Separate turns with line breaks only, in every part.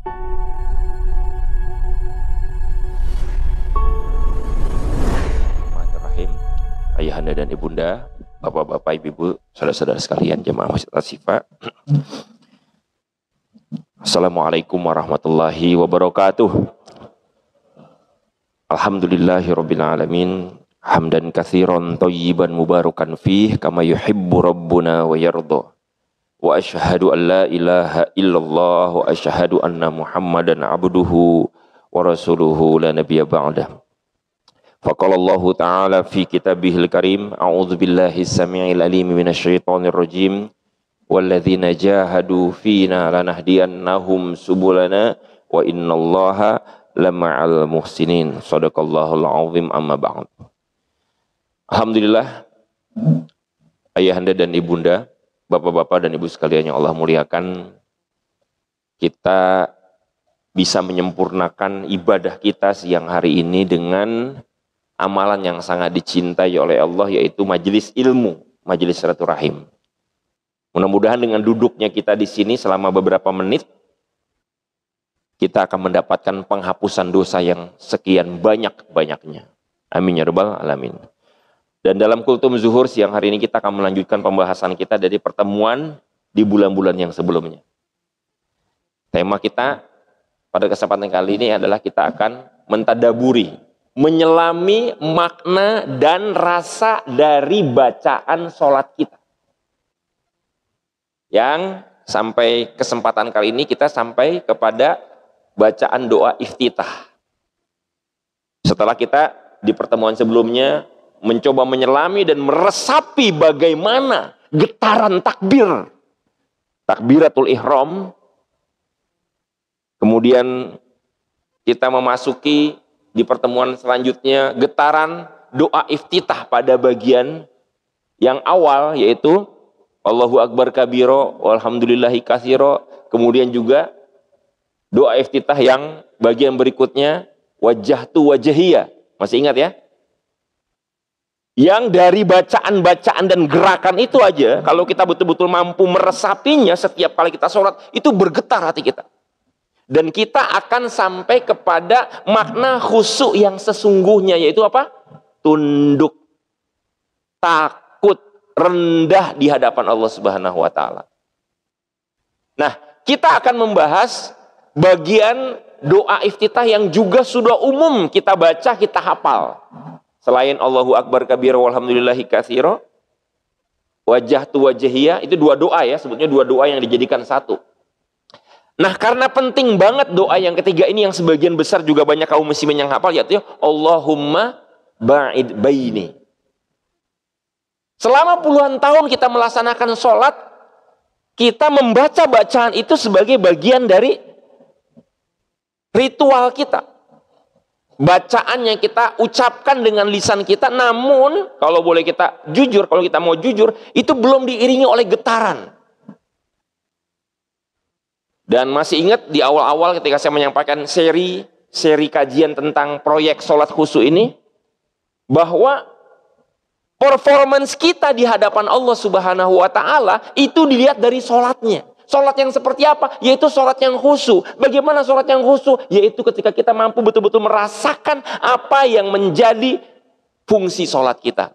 Bismillahirrahmanirrahim. Ayahanda dan ibunda, bapak-bapak, ibu-ibu, saudara-saudara sekalian, jemaah Masjid Asy-Syifa. Assalamualaikum warahmatullahi wabarakatuh. Alhamdulillahirabbil alamin, hamdan katsiran thayyiban mubarakan fih kama yuhibbu rabbuna wa yarda. Wa asyhadu an la ilaha illallah wa asyhadu anna Muhammadan abduhu wa rasuluhu la nabiyya ba'dah. Faqala Allah Ta'ala fi kitabihil karim, a'udzu billahi as-sami'il alim minasyaitonir rajim, walladzina jahadu fina lanahdiyannahum subulana wa innallaha lama'al muhsinin. Shadaqallahul azim, amma ba'd. Alhamdulillah, ayahanda dan ibunda, bapak-bapak dan ibu sekalian yang Allah muliakan, kita bisa menyempurnakan ibadah kita siang hari ini dengan amalan yang sangat dicintai oleh Allah, yaitu majelis ilmu, majelis silaturahim. Mudah-mudahan dengan duduknya kita di sini selama beberapa menit, kita akan mendapatkan penghapusan dosa yang sekian banyak-banyaknya. Amin ya rabbal alamin. Dan dalam kultum zuhur siang hari ini kita akan melanjutkan pembahasan kita dari pertemuan di bulan-bulan yang sebelumnya. Tema kita pada kesempatan kali ini adalah kita akan mentadaburi, menyelami makna dan rasa dari bacaan sholat kita. Yang sampai kesempatan kali ini kita sampai kepada bacaan doa iftitah. Setelah kita di pertemuan sebelumnya mencoba menyelami dan meresapi bagaimana getaran takbir, takbiratul ihram. Kemudian kita memasuki di pertemuan selanjutnya getaran doa iftitah pada bagian yang awal, yaitu Allahu Akbar kabiro walhamdulillahi katsiro. Kemudian juga doa iftitah yang bagian berikutnya wajjahtu wajhiyya. Masih ingat ya? Yang dari bacaan-bacaan dan gerakan itu aja, kalau kita betul-betul mampu meresapinya setiap kali kita sholat, itu bergetar hati kita. Dan kita akan sampai kepada makna khusyuk yang sesungguhnya, yaitu apa? Tunduk, takut, rendah di hadapan Allah Subhanahu wa Ta'ala. Nah, kita akan membahas bagian doa iftitah yang juga sudah umum kita baca, kita hafal. Selain Allahu Akbar kabir walhamdulillahi katsiro, wajjahtu wajhiyya, itu dua doa ya, sebetulnya dua doa yang dijadikan satu. Nah, karena penting banget doa yang ketiga ini yang sebagian besar juga banyak kaum muslimin yang hafal, yaitu Allahumma ba'id baini. Selama puluhan tahun kita melaksanakan sholat, kita membaca bacaan itu sebagai bagian dari ritual kita. Bacaan yang kita ucapkan dengan lisan kita, namun kalau boleh kita jujur, kalau kita mau jujur, itu belum diiringi oleh getaran. Dan masih ingat di awal-awal ketika saya menyampaikan seri kajian tentang proyek sholat khusyuk ini, bahwa performance kita di hadapan Allah Subhanahu wa Ta'ala itu dilihat dari sholatnya. Sholat yang seperti apa? Yaitu sholat yang khusyuk. Bagaimana sholat yang khusyuk? Yaitu ketika kita mampu betul-betul merasakan apa yang menjadi fungsi sholat kita.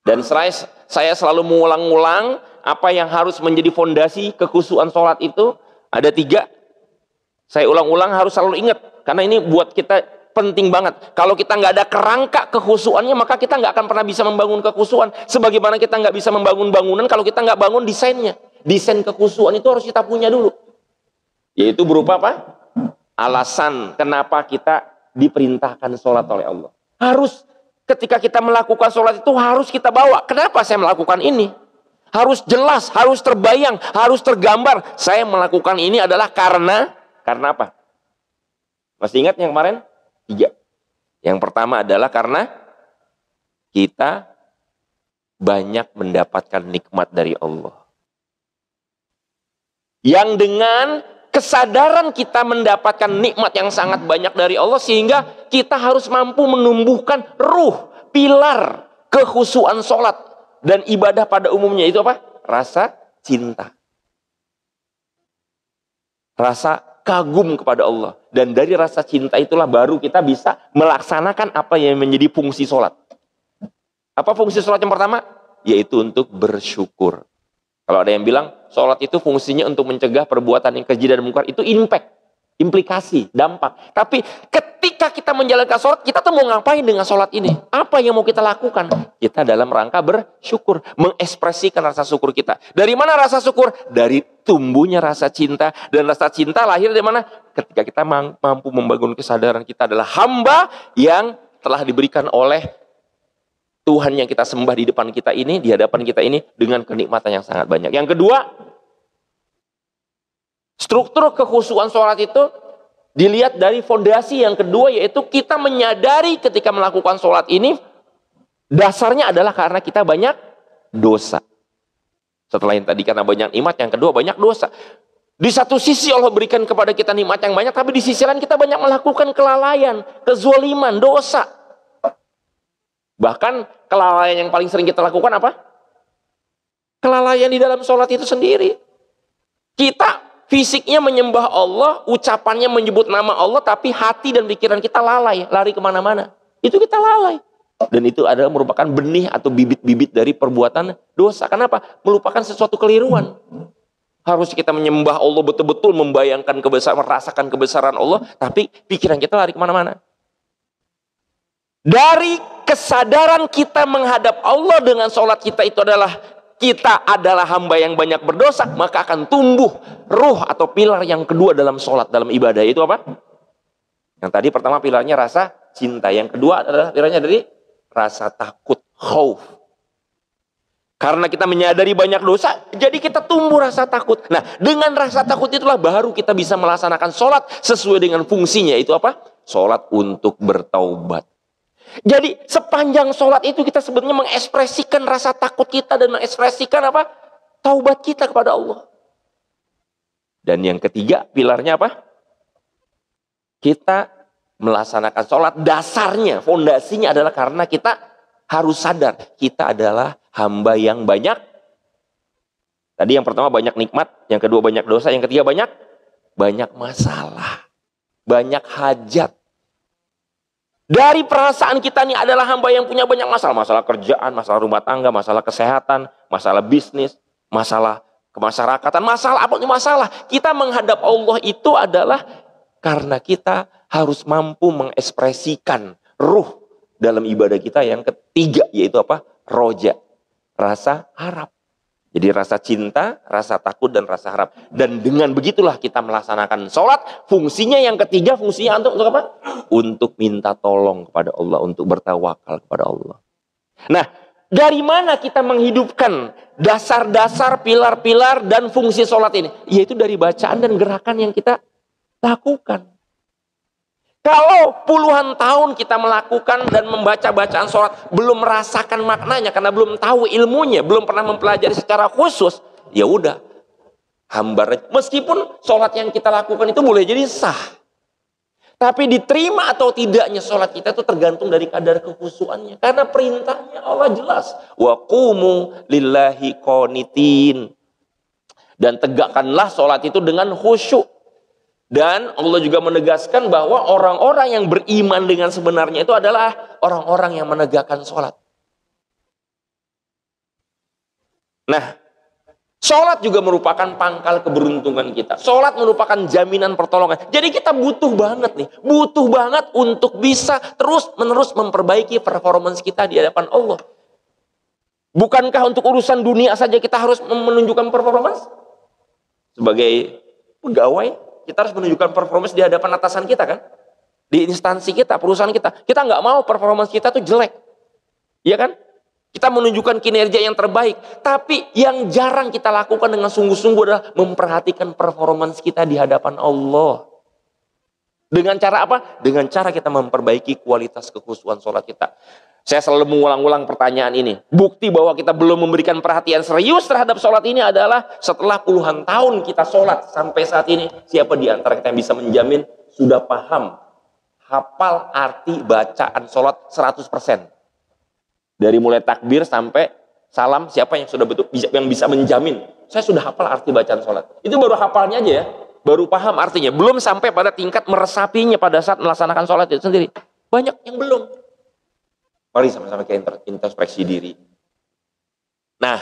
Dan saya selalu mengulang-ulang apa yang harus menjadi fondasi kekhusyukan sholat itu. Ada 3. Saya ulang-ulang, harus selalu ingat. Karena ini buat kita penting banget. Kalau kita nggak ada kerangka kekhusyukannya, maka kita nggak akan pernah bisa membangun kekhusyukan. Sebagaimana kita nggak bisa membangun bangunan kalau kita nggak bangun desainnya. Desain kekhusyukan itu harus kita punya dulu. Yaitu berupa apa? Alasan kenapa kita diperintahkan sholat oleh Allah. Harus ketika kita melakukan sholat itu harus kita bawa. Kenapa saya melakukan ini? Harus jelas, harus terbayang, harus tergambar. Saya melakukan ini adalah karena apa? Masih ingat yang kemarin? 3. Yang pertama adalah karena kita banyak mendapatkan nikmat dari Allah. Yang dengan kesadaran kita mendapatkan nikmat yang sangat banyak dari Allah, sehingga kita harus mampu menumbuhkan ruh, pilar kekhusyukan sholat dan ibadah pada umumnya, itu apa? Rasa cinta. rasa kagum kepada Allah. Dan dari rasa cinta itulah baru kita bisa melaksanakan apa yang menjadi fungsi sholat. Apa fungsi sholat yang pertama? Yaitu untuk bersyukur. Kalau ada yang bilang sholat itu fungsinya untuk mencegah perbuatan yang keji dan mungkar, itu impact, implikasi, dampak. Tapi ketika kita menjalankan sholat, kita tuh mau ngapain dengan sholat ini? Apa yang mau kita lakukan? Kita dalam rangka bersyukur, mengekspresikan rasa syukur kita. Dari mana rasa syukur? Dari tumbuhnya rasa cinta. Dan rasa cinta lahir dari mana? Ketika kita mampu membangun kesadaran kita adalah hamba yang telah diberikan oleh Tuhan yang kita sembah di depan kita ini, di hadapan kita ini, dengan kenikmatan yang sangat banyak. Yang kedua, struktur kekhusyuan sholat itu dilihat dari fondasi yang kedua, yaitu kita menyadari ketika melakukan sholat ini, dasarnya adalah karena kita banyak dosa. Setelah yang tadi karena banyak nikmat, yang kedua banyak dosa. Di satu sisi Allah berikan kepada kita nikmat yang banyak, tapi di sisi lain kita banyak melakukan kelalaian, kezaliman, dosa. Bahkan kelalaian yang paling sering kita lakukan apa? Kelalaian di dalam sholat itu sendiri. Kita fisiknya menyembah Allah, ucapannya menyebut nama Allah, tapi hati dan pikiran kita lalai, lari kemana-mana. Itu kita lalai. Dan itu adalah merupakan benih atau bibit-bibit dari perbuatan dosa. Kenapa? Melupakan sesuatu keliruan. Harus kita menyembah Allah betul-betul, membayangkan kebesaran, merasakan kebesaran Allah, tapi pikiran kita lari kemana-mana. Dari kesadaran kita menghadap Allah dengan sholat kita itu adalah kita adalah hamba yang banyak berdosa, maka akan tumbuh ruh atau pilar yang kedua dalam sholat, dalam ibadah. Itu apa? Yang tadi pertama pilarnya rasa cinta. Yang kedua adalah pilarnya dari rasa takut, khauf. Karena kita menyadari banyak dosa, jadi kita tumbuh rasa takut. Nah, dengan rasa takut itulah baru kita bisa melaksanakan sholat sesuai dengan fungsinya. Itu apa? Sholat untuk bertaubat. Jadi sepanjang sholat itu kita sebenarnya mengekspresikan rasa takut kita dan mengekspresikan apa? Taubat kita kepada Allah. Dan yang ketiga pilarnya apa? Kita melaksanakan sholat dasarnya, fondasinya adalah karena kita harus sadar kita adalah hamba yang banyak. Tadi yang pertama banyak nikmat, yang kedua banyak dosa, yang ketiga banyak masalah, banyak hajat. Dari perasaan kita ini adalah hamba yang punya banyak masalah. Masalah kerjaan, masalah rumah tangga, masalah kesehatan, masalah bisnis, masalah kemasyarakatan, masalah apapun masalah. Kita menghadap Allah itu adalah karena kita harus mampu mengekspresikan ruh dalam ibadah kita yang ketiga, yaitu apa? Roja, rasa harap. Jadi rasa cinta, rasa takut, dan rasa harap. Dan dengan begitulah kita melaksanakan sholat. Fungsinya yang ketiga, fungsinya untuk apa? Untuk minta tolong kepada Allah, untuk bertawakal kepada Allah. Nah, dari mana kita menghidupkan dasar-dasar, pilar-pilar, dan fungsi sholat ini? Yaitu dari bacaan dan gerakan yang kita lakukan. Kalau puluhan tahun kita melakukan dan membaca bacaan sholat, belum merasakan maknanya karena belum tahu ilmunya, belum pernah mempelajari secara khusus, ya udah hambar. Meskipun sholat yang kita lakukan itu boleh jadi sah, tapi diterima atau tidaknya sholat kita itu tergantung dari kadar kekhusyuannya. Karena perintahnya Allah jelas, wa qumu lillahi qanitin, dan tegakkanlah sholat itu dengan khusyuk. Dan Allah juga menegaskan bahwa orang-orang yang beriman dengan sebenarnya itu adalah orang-orang yang menegakkan sholat. Nah, sholat juga merupakan pangkal keberuntungan kita. Sholat merupakan jaminan pertolongan. Jadi kita butuh banget nih. Butuh banget untuk bisa terus-menerus memperbaiki performance kita di hadapan Allah. Bukankah untuk urusan dunia saja kita harus menunjukkan performance? Sebagai pegawai, kita harus menunjukkan performance di hadapan atasan kita kan? Di instansi kita, perusahaan kita. Kita nggak mau performance kita tuh jelek. Iya kan? Kita menunjukkan kinerja yang terbaik. Tapi yang jarang kita lakukan dengan sungguh-sungguh adalah memperhatikan performance kita di hadapan Allah. Dengan cara apa? Dengan cara kita memperbaiki kualitas kekhusyuan sholat kita. Saya selalu mengulang-ulang pertanyaan ini. Bukti bahwa kita belum memberikan perhatian serius terhadap sholat ini adalah setelah puluhan tahun kita sholat sampai saat ini. Siapa di antara kita yang bisa menjamin sudah paham, hafal arti bacaan sholat 100%? Dari mulai takbir sampai salam, siapa yang sudah betul yang bisa menjamin? Saya sudah hafal arti bacaan sholat. Itu baru hafalnya aja ya. baru paham artinya. Belum sampai pada tingkat meresapinya pada saat melaksanakan sholat itu sendiri. Banyak yang belum. Mari sama-sama kita introspeksi diri. Nah,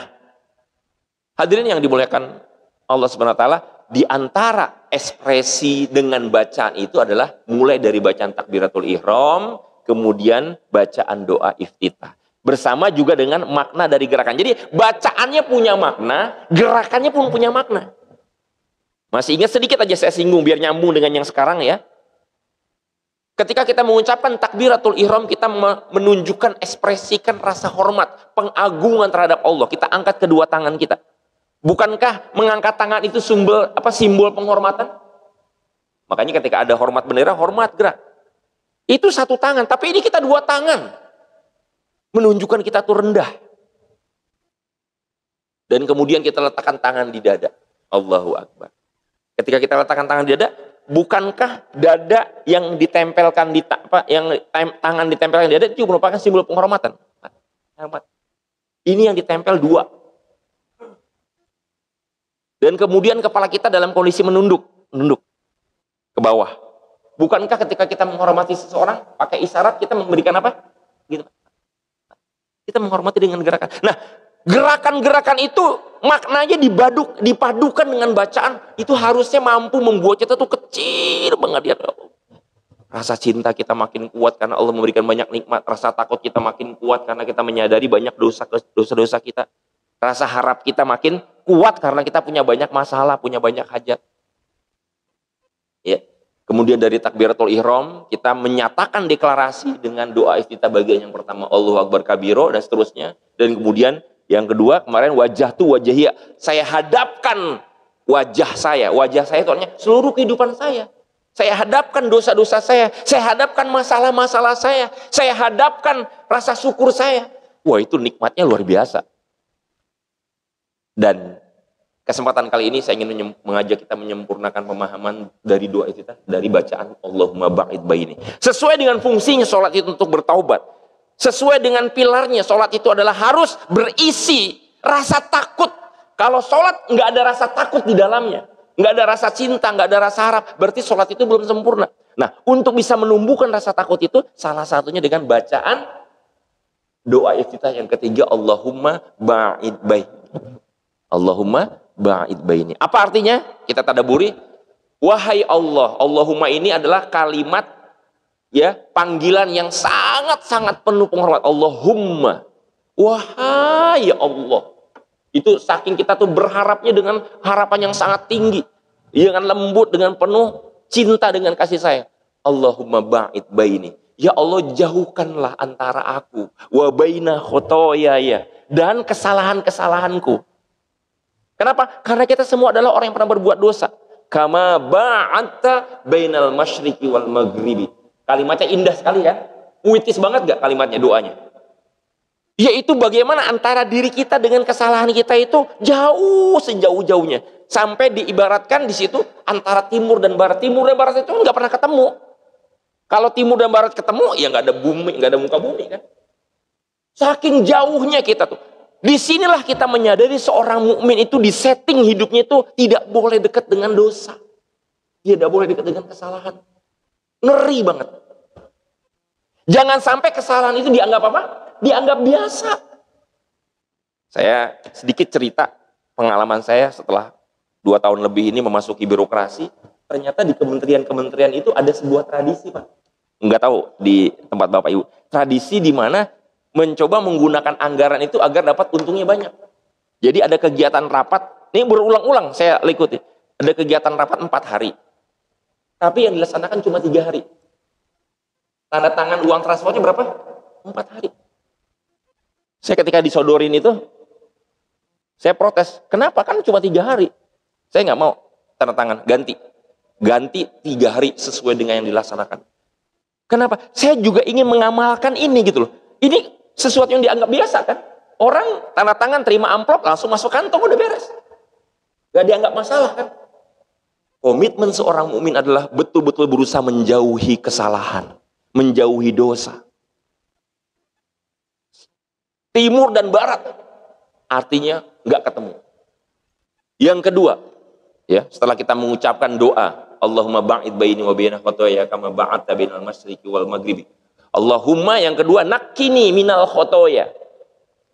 hadirin yang dimuliakan Allah Subhanahu wa taala, di antara ekspresi dengan bacaan itu adalah mulai dari bacaan takbiratul ihram, kemudian bacaan doa iftitah. Bersama juga dengan makna dari gerakan. Jadi bacaannya punya makna, gerakannya pun punya makna. Masih ingat sedikit aja saya singgung biar nyambung dengan yang sekarang ya. Ketika kita mengucapkan takbiratul ihram, kita menunjukkan, ekspresikan rasa hormat, pengagungan terhadap Allah. Kita angkat kedua tangan kita. Bukankah mengangkat tangan itu simbol penghormatan? Makanya ketika ada hormat bendera, hormat gerak. Itu satu tangan, tapi ini kita dua tangan. Menunjukkan kita tuh rendah. Dan kemudian kita letakkan tangan di dada. Allahu Akbar. Ketika kita letakkan tangan di dada, bukankah dada yang ditempelkan di tangan ditempelkan di dada itu merupakan simbol penghormatan? Ini yang ditempel dua. Dan kemudian kepala kita dalam kondisi menunduk ke bawah. Bukankah ketika kita menghormati seseorang pakai isyarat kita memberikan apa? Gitu. Kita menghormati dengan gerakan. Nah, gerakan-gerakan itu maknanya dipadukan dengan bacaan, itu harusnya mampu membuat kita tuh kecil banget ya. Rasa cinta kita makin kuat karena Allah memberikan banyak nikmat. Rasa takut kita makin kuat karena kita menyadari banyak dosa-dosa kita. Rasa harap kita makin kuat karena kita punya banyak masalah, punya banyak hajat. Ya. Kemudian dari takbiratul ihram, kita menyatakan deklarasi dengan doa iftitah bagian yang pertama, Allahu Akbar kabiro, dan seterusnya. Dan kemudian yang kedua, kemarin wajah tu wajahia. Saya hadapkan wajah saya. Wajah saya itu artinya seluruh kehidupan saya. Saya hadapkan dosa-dosa saya hadapkan masalah-masalah saya hadapkan rasa syukur saya. Wah, itu nikmatnya luar biasa. Dan kesempatan kali ini saya ingin mengajak kita menyempurnakan pemahaman dari doa itu, dari bacaan Allahumma ba'id baini. Sesuai dengan fungsinya sholat itu untuk bertaubat. Sesuai dengan pilarnya, sholat itu adalah harus berisi rasa takut. Kalau sholat nggak ada rasa takut di dalamnya, nggak ada rasa cinta, nggak ada rasa harap, berarti sholat itu belum sempurna. Nah, untuk bisa menumbuhkan rasa takut itu, salah satunya dengan bacaan doa iftitah yang ketiga, Allahumma ba'id baini. Allahumma ba'id baini. Apa artinya? Kita tadabburi. Wahai Allah. Allahumma ini adalah kalimat ya, panggilan yang sangat-sangat penuh penghormatan. Allahumma. Wahai Allah. Itu saking kita tuh berharapnya dengan harapan yang sangat tinggi. Dengan lembut, dengan penuh cinta, dengan kasih sayang. Allahumma ba'id baini. Ya Allah, jauhkanlah antara aku wa baina khotoyaya, dan kesalahan-kesalahanku. Kenapa? Karena kita semua adalah orang yang pernah berbuat dosa. Kama ba'atta bainal masyriqi wal maghribi. Kalimatnya indah sekali ya. Puitis banget gak kalimatnya, doanya? Yaitu bagaimana antara diri kita dengan kesalahan kita itu jauh sejauh-jauhnya. Sampai diibaratkan di situ antara timur dan barat. Timur dan barat itu nggak pernah ketemu. Kalau timur dan barat ketemu, ya nggak ada bumi, nggak ada muka bumi kan. Saking jauhnya kita tuh. Disinilah kita menyadari seorang mukmin itu di setting hidupnya itu tidak boleh dekat dengan dosa. Dia tidak boleh dekat dengan kesalahan. Ngeri banget. Jangan sampai kesalahan itu dianggap apa? Dianggap biasa. Saya sedikit cerita pengalaman saya setelah 2 tahun lebih ini memasuki birokrasi. Ternyata di kementerian-kementerian itu ada sebuah tradisi, Pak. Enggak tahu di tempat Bapak Ibu. Tradisi di mana mencoba menggunakan anggaran itu agar dapat untungnya banyak. Jadi ada kegiatan rapat, ini berulang-ulang saya ikuti. Ada kegiatan rapat 4 hari. Tapi yang dilaksanakan cuma 3 hari. Tanda tangan uang transportnya berapa? 4 hari. Saya ketika disodorin itu, saya protes. Kenapa? Kan cuma 3 hari. Saya nggak mau tanda tangan, ganti. Ganti 3 hari sesuai dengan yang dilaksanakan. Kenapa? Saya juga ingin mengamalkan ini gitu loh. Ini sesuatu yang dianggap biasa kan. Orang tanda tangan terima amplop langsung masuk kantong udah beres. Gak dianggap masalah kan. Komitmen seorang mukmin adalah betul-betul berusaha menjauhi kesalahan, menjauhi dosa. Timur dan barat artinya gak ketemu. Yang kedua, Ya, setelah kita mengucapkan doa, Allahumma ba'id baini wa baina khotoya kama ba'adta bainal masyriqi wal maghribi. Allahumma yang kedua, nakini minal khotoya.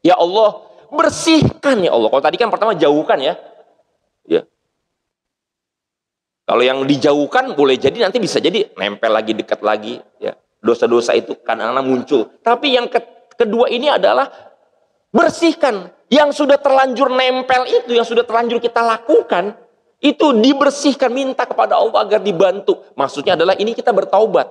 Ya Allah, bersihkan ya Allah. Kalau tadi kan pertama jauhkan ya. Ya. Kalau yang dijauhkan boleh jadi nanti bisa jadi nempel lagi, dekat lagi ya. Dosa-dosa itu kadang-kadang muncul. Tapi yang kedua ini adalah bersihkan. Yang sudah terlanjur nempel itu, yang sudah terlanjur kita lakukan, itu dibersihkan, minta kepada Allah agar dibantu. Maksudnya adalah ini kita bertaubat.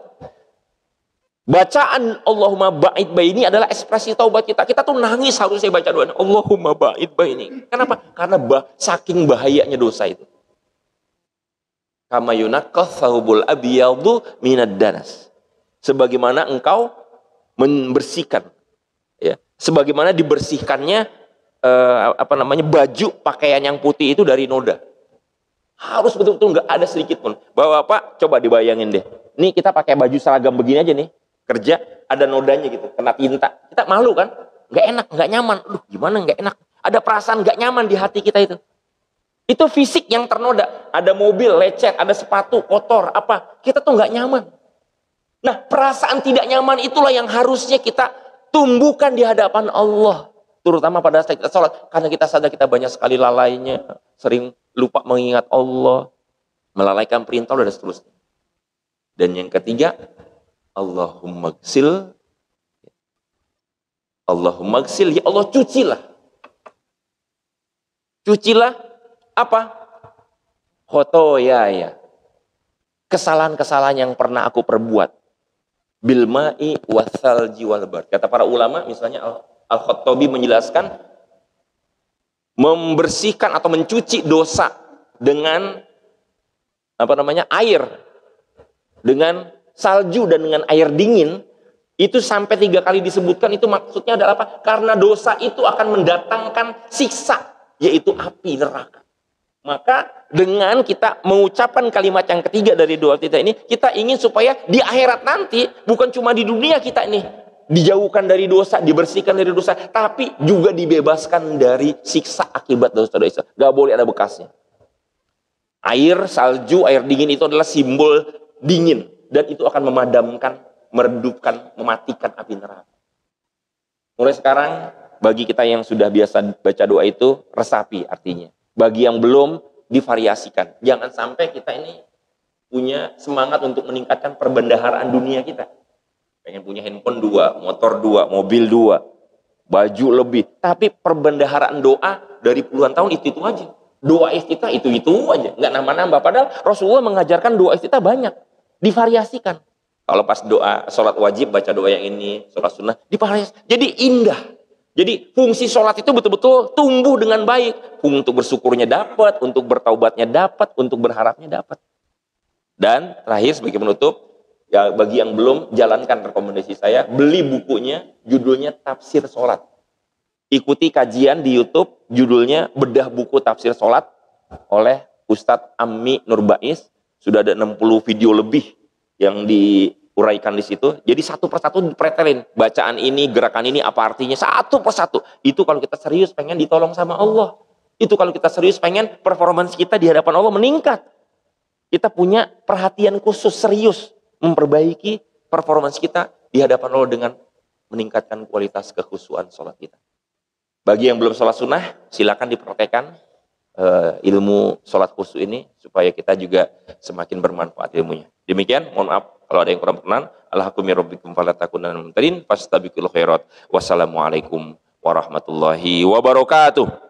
Bacaan Allahumma ba'id baini adalah ekspresi taubat kita. Kita tuh nangis harusnya baca doa Allahumma ba'id baini. Kenapa? Karena saking bahayanya dosa itu. Kama yunaqqas thawbul abyadu minad danas. Sebagaimana engkau membersihkan, ya. Sebagaimana dibersihkannya baju pakaian yang putih itu dari noda. Harus betul-betul nggak ada sedikit pun. Bapak, coba dibayangin deh. Ini kita pakai baju seragam begini aja nih. Kerja, ada nodanya gitu. Kena tinta. Kita malu kan? Nggak enak, nggak nyaman. Aduh, gimana nggak enak? Ada perasaan nggak nyaman di hati kita itu. Itu fisik yang ternoda. Ada mobil, lecet, ada sepatu, kotor, apa. Kita tuh nggak nyaman. Nah, perasaan tidak nyaman itulah yang harusnya kita tumbuhkan di hadapan Allah. Terutama pada saat kita sholat. Karena kita sadar kita banyak sekali lalainya. Sering lupa mengingat Allah, melalaikan perintah dan seterusnya. Dan yang ketiga, Allahumma gsil, ya Allah cucilah. Cucilah apa? Khotoya ya. Kesalahan-kesalahan yang pernah aku perbuat. Bilma'i wasalji wal bar. Kata para ulama, misalnya Al-Khattabi menjelaskan, membersihkan atau mencuci dosa dengan air, dengan salju dan dengan air dingin, itu sampai 3 kali disebutkan. Itu maksudnya adalah apa? Karena dosa itu akan mendatangkan siksa, yaitu api neraka. Maka dengan kita mengucapkan kalimat yang ketiga dari doa kita ini, kita ingin supaya di akhirat nanti, bukan cuma di dunia kita ini dijauhkan dari dosa, dibersihkan dari dosa, tapi juga dibebaskan dari siksa akibat dosa-dosa. Gak boleh ada bekasnya. Air, salju, air dingin itu adalah simbol dingin. Dan itu akan memadamkan, meredupkan, mematikan api neraka. Mulai sekarang, bagi kita yang sudah biasa baca doa itu, resapi artinya. Bagi yang belum, divariasikan. Jangan sampai kita ini punya semangat untuk meningkatkan perbendaharaan dunia kita. Pengen punya handphone 2, motor 2, mobil 2, baju lebih. Tapi perbendaharaan doa dari puluhan tahun itu aja. Doa iftitah itu aja. Nggak nambah-nambah. Padahal Rasulullah mengajarkan doa iftitah banyak. Divariasikan. Kalau pas doa, sholat wajib, baca doa yang ini, sholat sunnah, divariasikan. Jadi indah. Jadi fungsi sholat itu betul-betul tumbuh dengan baik. Untuk bersyukurnya dapat, untuk bertaubatnya dapat, untuk berharapnya dapat. Dan terakhir sebagai penutup, ya, bagi yang belum, jalankan rekomendasi saya, beli bukunya, judulnya Tafsir Sholat. Ikuti kajian di YouTube, judulnya Bedah Buku Tafsir Sholat oleh Ustadz Ammi Nurbais. Sudah ada 60 video lebih yang diuraikan di situ. Jadi satu persatu dipretelin. Bacaan ini, gerakan ini, apa artinya, satu persatu. Itu kalau kita serius pengen ditolong sama Allah. Itu kalau kita serius pengen performance kita di hadapan Allah meningkat. Kita punya perhatian khusus, serius memperbaiki performance kita di hadapan Allah dengan meningkatkan kualitas kekhusyuan sholat kita. Bagi yang belum sholat sunnah, silakan dipraktekkan ilmu sholat khusyuk ini supaya kita juga semakin bermanfaat ilmunya. Demikian, mohon maaf kalau ada yang kurang berkenan. Alhaqqumi rabbikum falatakunanna mumtarin fastabiqul khairat. Wassalamualaikum warahmatullahi wabarakatuh.